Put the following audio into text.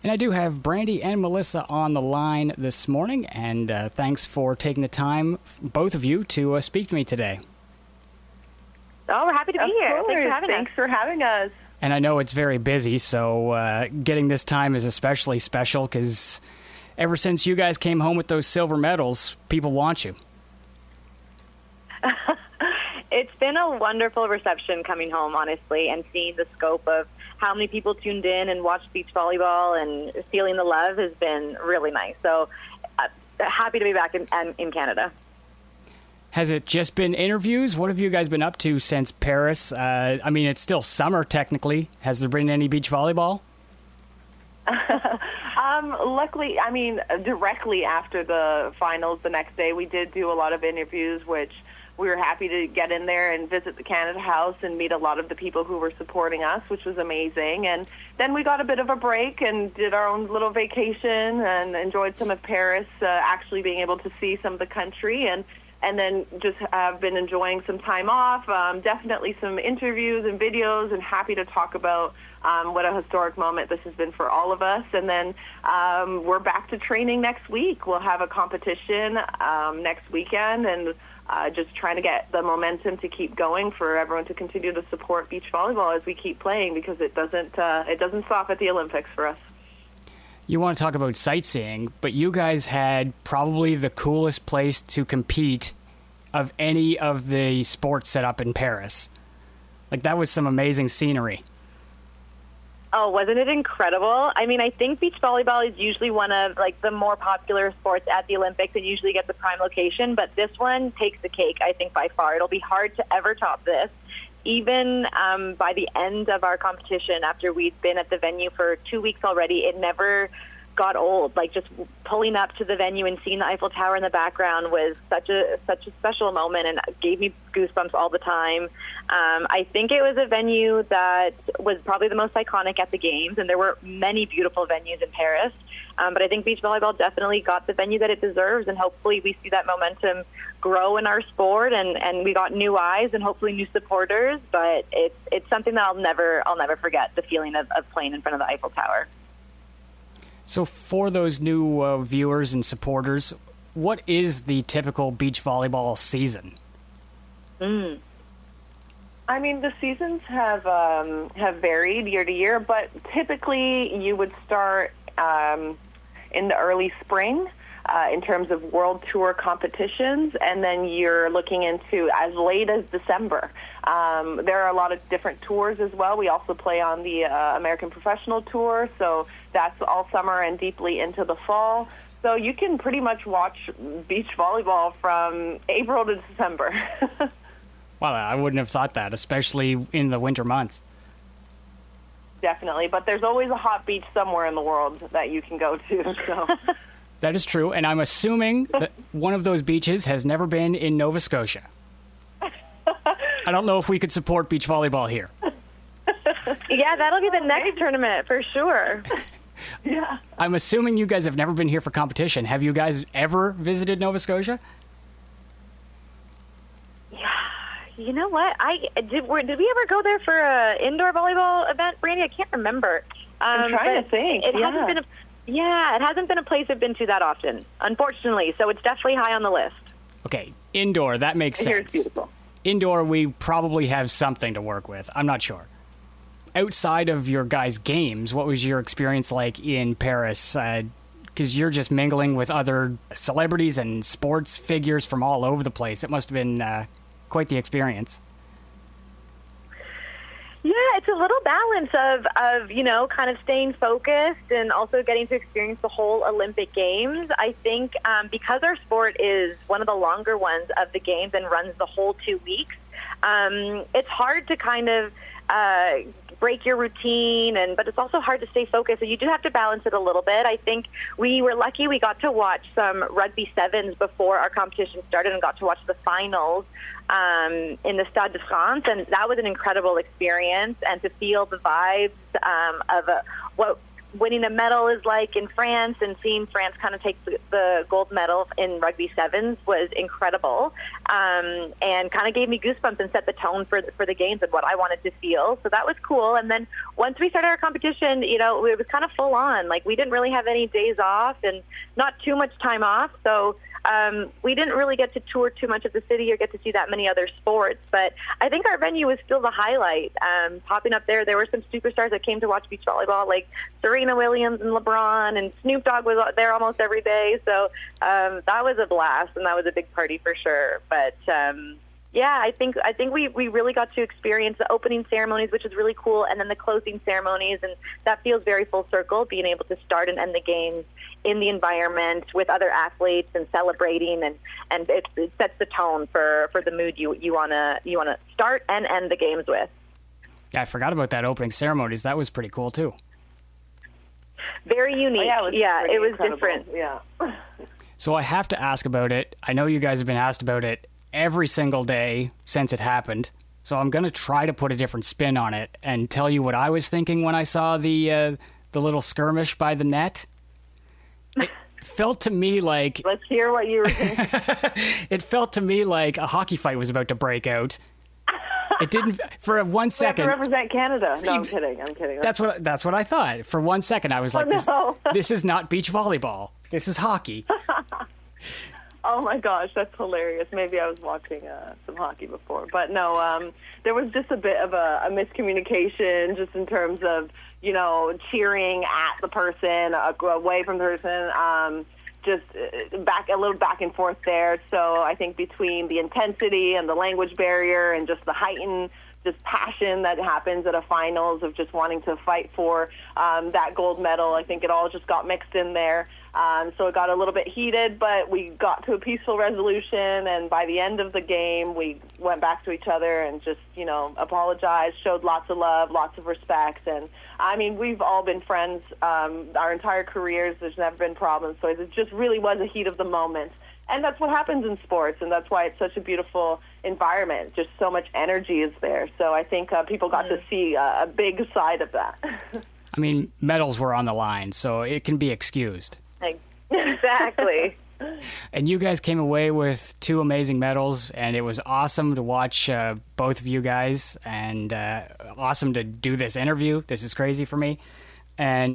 And I do have Brandie and Melissa on the line this morning, and thanks for taking the time, both of you, to speak to me today. Oh, we're happy to be here. Thanks for having us. And I know it's very busy, so getting this time is especially special because ever since you guys came home with those silver medals, people want you. It's been a wonderful reception coming home, honestly, and seeing the scope of how many people tuned in and watched beach volleyball and feeling the love has been really nice. So happy to be back in Canada. Has it just been interviews? What have you guys been up to since Paris? I mean, it's still summer technically. Has there been any beach volleyball? Luckily, I mean, directly after the finals the next day, we did do a lot of interviews, which we were happy to get in there and visit the Canada House and meet a lot of the people who were supporting us, which was amazing. And then we got a bit of a break and did our own little vacation and enjoyed some of Paris, actually being able to see some of the country. And then just have been enjoying some time off, definitely some interviews and videos, and happy to talk about what a historic moment this has been for all of us. And then we're back to training next week. We'll have a competition next weekend, and just trying to get the momentum to keep going for everyone to continue to support beach volleyball as we keep playing, because it doesn't stop at the Olympics for us. You want to talk about sightseeing, but you guys had probably the coolest place to compete of any of the sports set up in Paris. Like, that was some amazing scenery. Oh, wasn't it incredible? I mean, I think beach volleyball is usually one of the more popular sports at the Olympics and usually gets the prime location, but this one takes the cake, I think, by far. It'll be hard to ever top this. Even by the end of our competition, after we'd been at the venue for 2 weeks already, it never got old. Just pulling up to the venue and seeing the Eiffel Tower in the background was such a special moment, and gave me goosebumps all the time. I think it was a venue that was probably the most iconic at the games, and there were many beautiful venues in Paris. But I think beach volleyball definitely got the venue that it deserves, and hopefully we see that momentum grow in our sport, and we got new eyes and hopefully new supporters. But it's something that I'll never forget, the feeling of playing in front of the Eiffel Tower. So for those new viewers and supporters, what is the typical beach volleyball season? I mean, the seasons have varied year to year, but typically you would start in the early spring in terms of World Tour competitions, and then you're looking into as late as December. There are a lot of different tours as well. We also play on the American Professional Tour, so that's all summer and deeply into the fall. So you can pretty much watch beach volleyball from April to December. Well, I wouldn't have thought that, especially in the winter months. Definitely, but there's always a hot beach somewhere in the world that you can go to. So. That is true, and I'm assuming that one of those beaches has never been in Nova Scotia. I don't know if we could support beach volleyball here. Yeah, that'll be the next tournament for sure. Yeah. I'm assuming you guys have never been here for competition. Have you guys ever visited Nova Scotia? Yeah. You know what? Did we ever go there for an indoor volleyball event, Brandie? I can't remember. I'm trying to think. It hasn't been a place I've been to that often, unfortunately. So it's definitely high on the list. Okay, indoor, that makes sense. Here's beautiful. Indoor, we probably have something to work with. I'm not sure. Outside of your guys' games, what was your experience like in Paris? Because you're just mingling with other celebrities and sports figures from all over the place. It must have been quite the experience. Yeah, it's a little balance of kind of staying focused and also getting to experience the whole Olympic Games. I think because our sport is one of the longer ones of the Games and runs the whole 2 weeks, it's hard to kind of break your routine, but it's also hard to stay focused. So you do have to balance it a little bit. I think we were lucky we got to watch some rugby sevens before our competition started and got to watch the finals in the Stade de France, and that was an incredible experience. And to feel the vibes of what winning a medal is like in France, and seeing France kind of take the gold medal in rugby sevens was incredible, and kind of gave me goosebumps and set the tone for the games and what I wanted to feel. So that was cool. And then once we started our competition, it was kind of full on. Like, we didn't really have any days off and not too much time off. So we didn't really get to tour too much of the city or get to see that many other sports, but I think our venue was still the highlight. Popping up there were some superstars that came to watch beach volleyball, like Serena Williams and LeBron, and Snoop Dogg was there almost every day. So that was a blast, and that was a big party for sure. But yeah, I think we really got to experience the opening ceremonies, which is really cool, and then the closing ceremonies, and that feels very full circle, being able to start and end the games in the environment with other athletes and celebrating, and it sets the tone for the mood you wanna start and end the games with. Yeah, I forgot about that opening ceremonies. That was pretty cool too. Very unique. Oh, yeah, it was incredible. different. Yeah. So I have to ask about it. I know you guys have been asked about it every single day since it happened. So I'm going to try to put a different spin on it and tell you what I was thinking when I saw the little skirmish by the net. It felt to me like... Let's hear what you were thinking. It felt to me like a hockey fight was about to break out. It didn't... For 1 second... We have to represent Canada. No, I'm kidding. That's what I thought. For 1 second, I was like, this is not beach volleyball. This is hockey. Oh my gosh, that's hilarious. Maybe I was watching some hockey before. But no, there was just a bit of a miscommunication just in terms of, cheering at the person, away from the person, just a little back and forth there. So I think between the intensity and the language barrier and just the heightened just passion that happens at a finals of just wanting to fight for that gold medal, I think it all just got mixed in there. So it got a little bit heated, but we got to a peaceful resolution, and by the end of the game, we went back to each other and just, apologized, showed lots of love, lots of respect, and I mean, we've all been friends our entire careers. There's never been problems, so it just really was a heat of the moment. And that's what happens in sports, and that's why it's such a beautiful environment. Just so much energy is there. So I think people got to see a big side of that. I mean, medals were on the line, so it can be excused. Exactly. And you guys came away with 2 amazing medals, and it was awesome to watch both of you guys, and awesome to do this interview. This is crazy for me. And